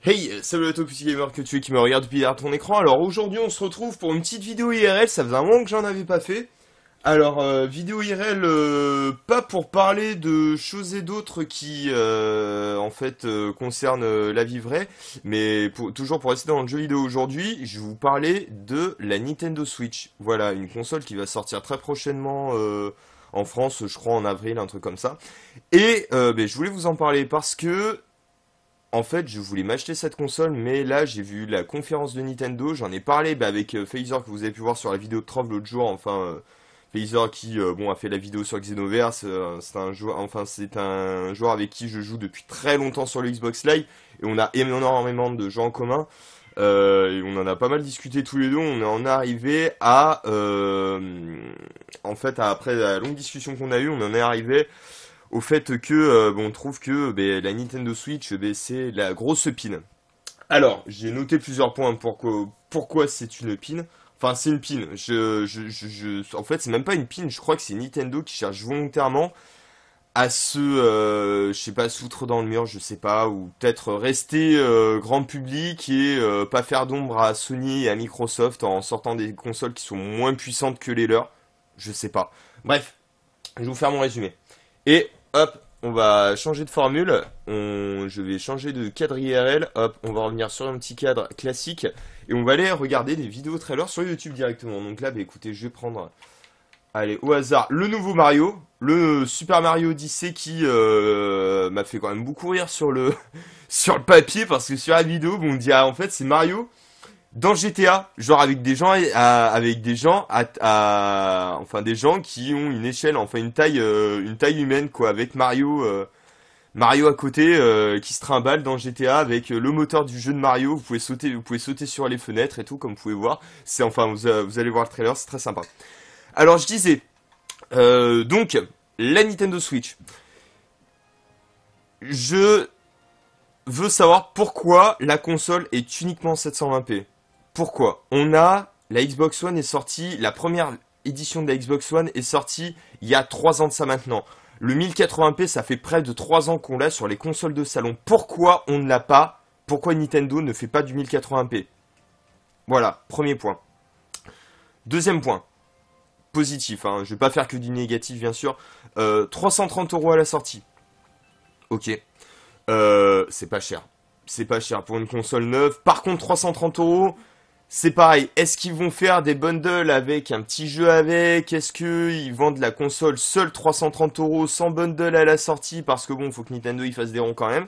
Hey, salut à toi petit gamer que tu es qui me regarde depuis derrière ton écran. Alors aujourd'hui on se retrouve pour une petite vidéo IRL, ça faisait un moment que j'en avais pas fait. Alors vidéo IRL, pas pour parler de choses et d'autres qui concernent la vie vraie, mais toujours pour rester dans le jeu vidéo aujourd'hui, je vais vous parler de la Nintendo Switch. Voilà, une console qui va sortir très prochainement en France, je crois en avril, un truc comme ça. Et je voulais vous en parler parce que en fait, je voulais m'acheter cette console, mais là, j'ai vu la conférence de Nintendo. J'en ai parlé avec Phaser que vous avez pu voir sur la vidéo de Trove l'autre jour. Phaser qui a fait la vidéo sur Xenoverse. C'est un joueur avec qui je joue depuis très longtemps sur le Xbox Live et on a énormément de gens en commun. Et on en a pas mal discuté tous les deux. On en est arrivé à, après la longue discussion qu'on a eue, on en est arrivé au fait que on trouve que la Nintendo Switch c'est la grosse pin. Alors, j'ai noté plusieurs points pourquoi c'est une pin. Enfin, c'est une pin. En fait, c'est même pas une pin. Je crois que c'est Nintendo qui cherche volontairement à je sais pas, se foutre dans le mur, je sais pas, ou peut-être rester grand public et pas faire d'ombre à Sony et à Microsoft en sortant des consoles qui sont moins puissantes que les leurs. Je sais pas. Bref, je vais vous faire mon résumé. Et hop, on va changer de formule. Je vais changer de cadre IRL. Hop, on va revenir sur un petit cadre classique. Et on va aller regarder des vidéos trailers sur YouTube directement. Donc là, écoutez, je vais prendre, allez, au hasard, le nouveau Mario. Le Super Mario Odyssey qui m'a fait quand même beaucoup rire sur le, sur le papier. Parce que sur la vidéo, on dit, ah, en fait, c'est Mario dans GTA, genre avec des gens enfin des gens qui ont une échelle, enfin une taille humaine quoi, avec Mario à côté qui se trimballe dans GTA avec le moteur du jeu de Mario. Vous pouvez sauter sur les fenêtres et tout comme vous pouvez voir. Vous allez voir le trailer, c'est très sympa. Alors je disais donc la Nintendo Switch. Je veux savoir pourquoi la console est uniquement 720p. Pourquoi? La Xbox One est sortie, la première édition de la Xbox One est sortie il y a 3 ans de ça maintenant. Le 1080p, ça fait près de 3 ans qu'on l'a sur les consoles de salon. Pourquoi on ne l'a pas? Pourquoi Nintendo ne fait pas du 1080p? Voilà, premier point. Deuxième point, positif, hein, je vais pas faire que du négatif bien sûr. 330 € à la sortie. Ok, c'est pas cher. C'est pas cher pour une console neuve. Par contre, 330 €, c'est pareil. Est-ce qu'ils vont faire des bundles avec un petit jeu avec? Est-ce qu'ils vendent la console seule 330 € sans bundle à la sortie? Parce que bon, faut que Nintendo y fasse des ronds quand même.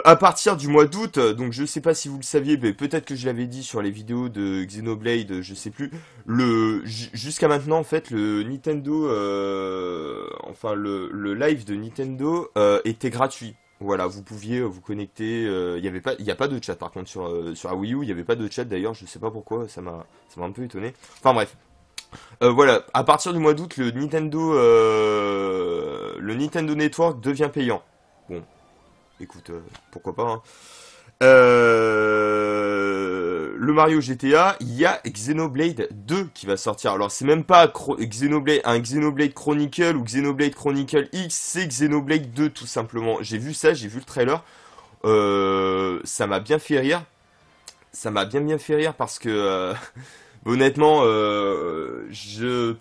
À partir du mois d'août, donc je sais pas si vous le saviez, mais peut-être que je l'avais dit sur les vidéos de Xenoblade, je sais plus. Jusqu'à maintenant, en fait, le Nintendo, le live de Nintendo était gratuit. Voilà, vous pouviez vous connecter. Il y a pas de chat par contre sur la Wii U. Il y avait pas de chat d'ailleurs. Je sais pas pourquoi. Ça m'a un peu étonné. Enfin bref. Voilà, à partir du mois d'août, le Nintendo Network devient payant. Bon, écoute, pourquoi pas, hein. Le Mario GTA, il y a Xenoblade 2 qui va sortir. Alors c'est même pas un Xenoblade Chronicle ou Xenoblade Chronicle X, c'est Xenoblade 2 tout simplement. J'ai vu ça, j'ai vu le trailer. Ça m'a bien fait rire. Ça m'a bien fait rire parce que honnêtement,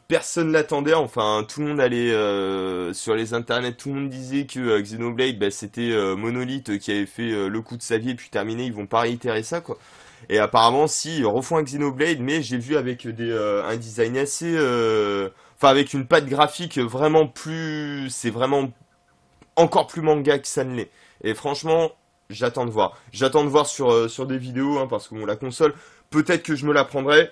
personne l'attendait. Enfin, tout le monde allait sur les internets, tout le monde disait que Xenoblade, c'était Monolith qui avait fait le coup de sa vie et puis terminé. Ils vont pas réitérer ça, quoi. Et apparemment, si ils refont un Xenoblade, mais j'ai vu avec un design assez, avec une patte graphique vraiment plus, c'est vraiment encore plus manga que ça ne l'est. Et franchement, j'attends de voir. J'attends de voir sur des vidéos, hein, parce que bon, la console, peut-être que je me la prendrai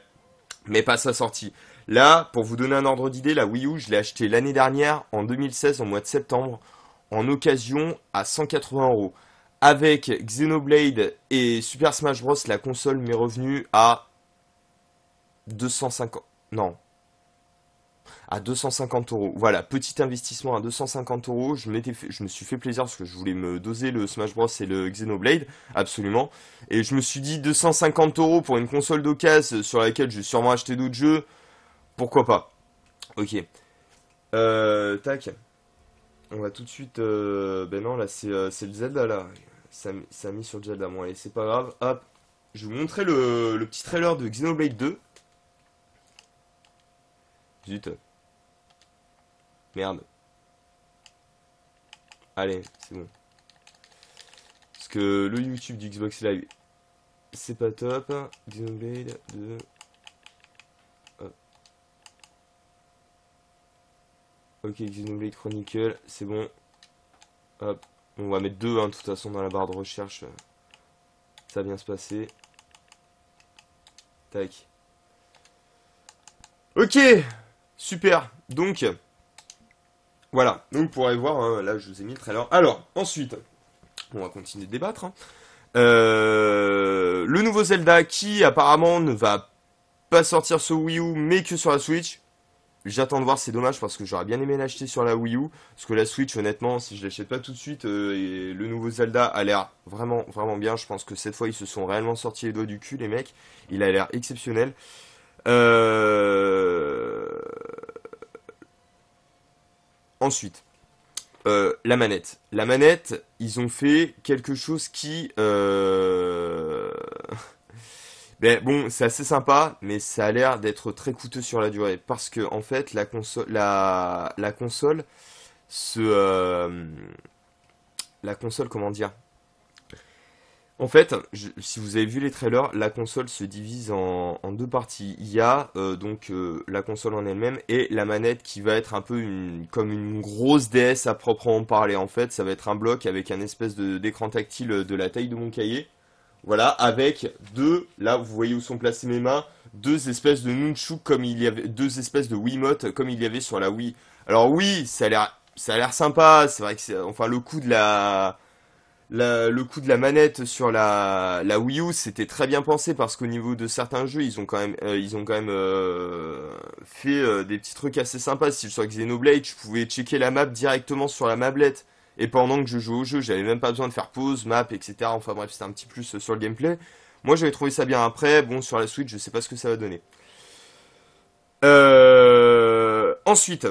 mais pas sa sortie. Là, pour vous donner un ordre d'idée, la Wii U, je l'ai acheté l'année dernière, en 2016, en mois de septembre, en occasion à 180 €. Avec Xenoblade et Super Smash Bros, la console m'est revenue à 250... Non, à 250 €. Voilà, petit investissement à 250 €. Je me suis fait plaisir parce que je voulais me doser le Smash Bros et le Xenoblade, absolument. Et je me suis dit 250 € pour une console d'occasion sur laquelle je vais sûrement acheter d'autres jeux. Pourquoi pas? Ok. Tac. On va tout de suite. Ben non, là c'est le Zelda là. ça a mis sur Zelda. Bon, allez, c'est pas grave. Hop. Je vais vous montrer le petit trailer de Xenoblade 2. Zut. Merde. Allez, c'est bon. Parce que le YouTube du Xbox Live, c'est pas top. Xenoblade 2. Hop. Ok, Xenoblade Chronicle, c'est bon. Hop. On va mettre 2, hein, de toute façon, dans la barre de recherche. Ça va bien se passer. Tac. Ok. Super. Donc, voilà. Donc, vous pourrez voir, hein, là, je vous ai mis le trailer. Alors, ensuite, on va continuer de débattre, hein. Le nouveau Zelda qui, apparemment, ne va pas sortir sur Wii U, mais que sur la Switch. J'attends de voir, c'est dommage parce que j'aurais bien aimé l'acheter sur la Wii U. Parce que la Switch, honnêtement, si je l'achète pas tout de suite, et le nouveau Zelda a l'air vraiment, vraiment bien. Je pense que cette fois, ils se sont réellement sortis les doigts du cul, les mecs. Il a l'air exceptionnel. Euh... Ensuite, la manette. La manette, ils ont fait quelque chose qui... Ben, bon, c'est assez sympa, mais ça a l'air d'être très coûteux sur la durée. Parce que, en fait, la console se... la console, comment dire? En fait, si vous avez vu les trailers, la console se divise en deux parties. Il y a donc la console en elle-même et la manette qui va être un peu comme une grosse DS à proprement parler. En fait, ça va être un bloc avec un espèce d'écran tactile de la taille de mon cahier. Voilà, avec là vous voyez où sont placées mes mains, deux espèces de nunchuk comme il y avait, deux espèces de Wiimote comme il y avait sur la Wii. Alors oui, ça a l'air sympa. C'est vrai que enfin le coup de le coup de la manette sur la Wii U, c'était très bien pensé parce qu'au niveau de certains jeux, ils ont quand même fait des petits trucs assez sympas. Si je sur Xenoblade, je pouvais checker la map directement sur la mablette. Et pendant que je jouais au jeu, j'avais même pas besoin de faire pause, map, etc. Enfin bref, c'était un petit plus sur le gameplay. Moi, j'avais trouvé ça bien. Après, bon, sur la Switch, je sais pas ce que ça va donner. Ensuite,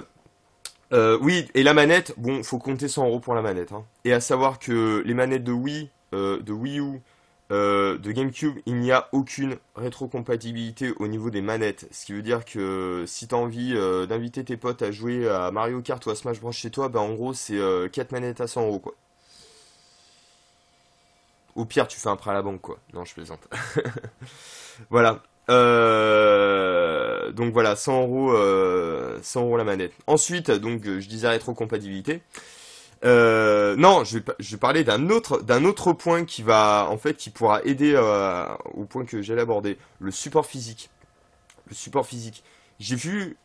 oui, et la manette, bon, faut compter 100 euros pour la manette, hein. Et à savoir que les manettes de Wii, de Wii U, de GameCube, il n'y a aucune rétrocompatibilité au niveau des manettes. Ce qui veut dire que si t'as envie d'inviter tes potes à jouer à Mario Kart ou à Smash Bros chez toi, bah en gros c'est 4 manettes à 100 euros quoi. Au pire, tu fais un prêt à la banque quoi. Non, je plaisante. Voilà. Donc voilà, 100 euros, 100 euros la manette. Ensuite, donc je disais rétrocompatibilité. Non, je vais parler d'un autre point qui va, en fait, qui pourra aider au point que j'allais aborder, le support physique. Le support physique. J'ai vu,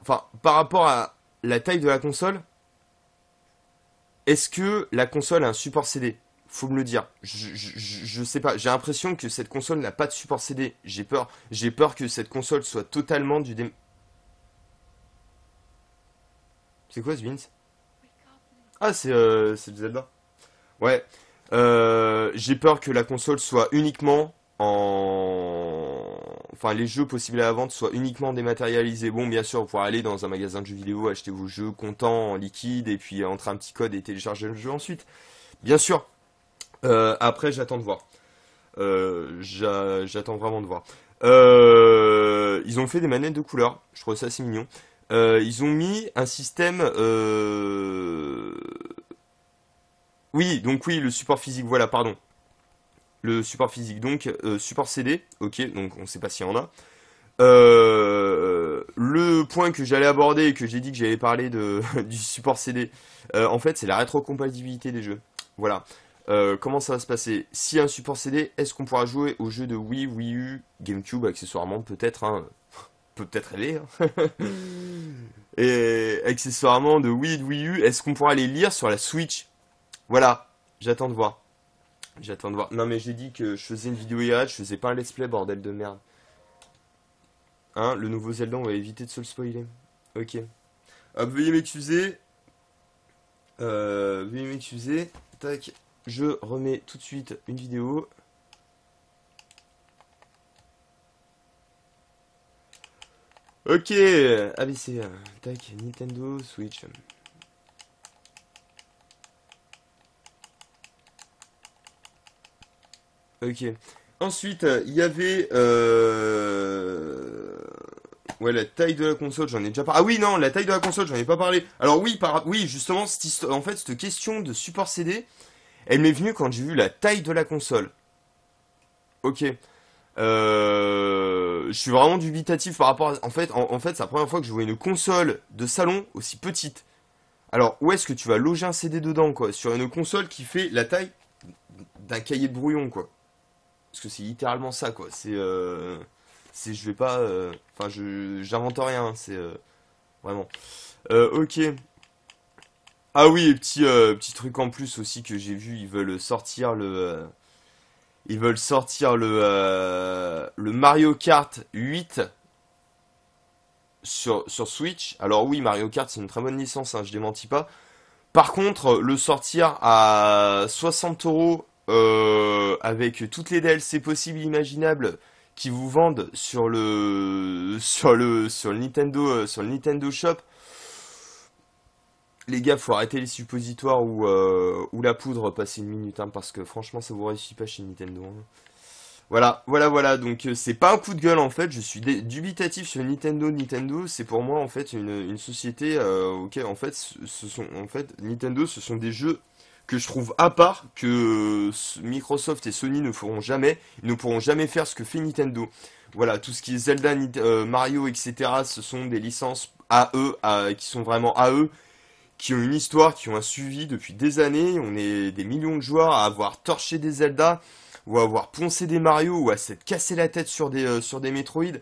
enfin, par rapport à la taille de la console, est-ce que la console a un support CD? Faut me le dire. Je sais pas. J'ai l'impression que cette console n'a pas de support CD. J'ai peur que cette console soit totalement C'est quoi ce Vince? Ah, c'est le Zelda. Ouais. J'ai peur que la console soit uniquement en... Enfin, les jeux possibles à la vente soient uniquement dématérialisés. Bon, bien sûr, vous pourrez aller dans un magasin de jeux vidéo, acheter vos jeux comptant en liquide, et puis entrer un petit code et télécharger le jeu ensuite. Bien sûr. Après, j'attends de voir. J'attends vraiment de voir. Ils ont fait des manettes de couleur. Je trouve ça assez mignon. Ils ont mis un système... Oui, donc oui, le support physique, voilà, pardon. Le support physique, donc support CD, ok, donc on sait pas s'il y en a. Le point que j'allais aborder et que j'ai dit que j'allais parler du support CD, en fait, c'est la rétrocompatibilité des jeux. Voilà. Comment ça va se passer? Si un support CD, est-ce qu'on pourra jouer aux jeux de Wii, Wii U, GameCube, accessoirement, peut-être, hein, peut peut-être rêver, hein. Et accessoirement de Wii et de Wii U, est-ce qu'on pourra les lire sur la Switch? Voilà, j'attends de voir. J'attends de voir. Non mais j'ai dit que je faisais une vidéo IRL, je faisais pas un let's play, bordel de merde. Hein, le nouveau Zelda, on va éviter de se le spoiler. Ok. Hop, veuillez m'excuser. Veuillez m'excuser. Tac. Je remets tout de suite une vidéo. Ok. ABC. Tac. Nintendo Switch. 。 . 。 . 。 . 。 . 。 . 。 . 。 . 。 . 。 . 。 . 。 . . . . 。 . 。 . 。 . 。 . 。 . 。 . 。 . 。 . 。 . 。 . 。 . 。 . 。 . 。 . 。 . 。 . Ok. Ensuite, il y avait... Ouais, la taille de la console, j'en ai déjà parlé. Ah oui, non, la taille de la console, j'en ai pas parlé. Alors oui, oui, justement, en fait, cette question de support CD, elle m'est venue quand j'ai vu la taille de la console. Ok. Je suis vraiment dubitatif par rapport à... En fait, c'est la première fois que je vois une console de salon aussi petite. Alors, où est-ce que tu vas loger un CD dedans, quoi? Sur une console qui fait la taille d'un cahier de brouillon, quoi. Parce que c'est littéralement ça, quoi. Je vais pas... Enfin, j'invente rien, c'est... Vraiment. Ok. Ah oui, et petit truc en plus aussi que j'ai vu, ils veulent sortir le Mario Kart 8 sur Switch. Alors oui, Mario Kart, c'est une très bonne licence, hein, je démentis pas. Par contre, le sortir à 60 euros avec toutes les DLC possibles et imaginables qui vous vendent sur le Nintendo Shop, les gars, faut arrêter les suppositoires ou la poudre, passer une minute, hein, parce que franchement, ça vous réussit pas chez Nintendo, hein. Voilà, voilà, voilà. Donc c'est pas un coup de gueule en fait. Je suis dubitatif sur Nintendo. Nintendo, c'est pour moi en fait une société. Ok, en fait, ce sont en fait Nintendo, ce sont des jeux que je trouve à part que Microsoft et Sony ne feront jamais. Ils ne pourront jamais faire ce que fait Nintendo. Voilà, tout ce qui est Zelda, Mario, etc. Ce sont des licences à eux, qui sont vraiment à eux, qui ont une histoire, qui ont un suivi depuis des années. On est des millions de joueurs à avoir torché des Zelda, ou à avoir poncé des Mario, ou à s'être cassé la tête sur des Metroid.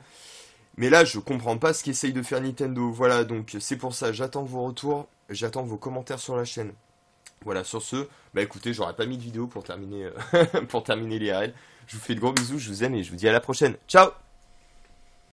Mais là, je comprends pas ce qu'essaye de faire Nintendo. Voilà, donc c'est pour ça, j'attends vos retours, j'attends vos commentaires sur la chaîne. Voilà, sur ce, bah écoutez, j'aurais pas mis de vidéo pour terminer, pour terminer les RL. Je vous fais de gros bisous, je vous aime et je vous dis à la prochaine. Ciao!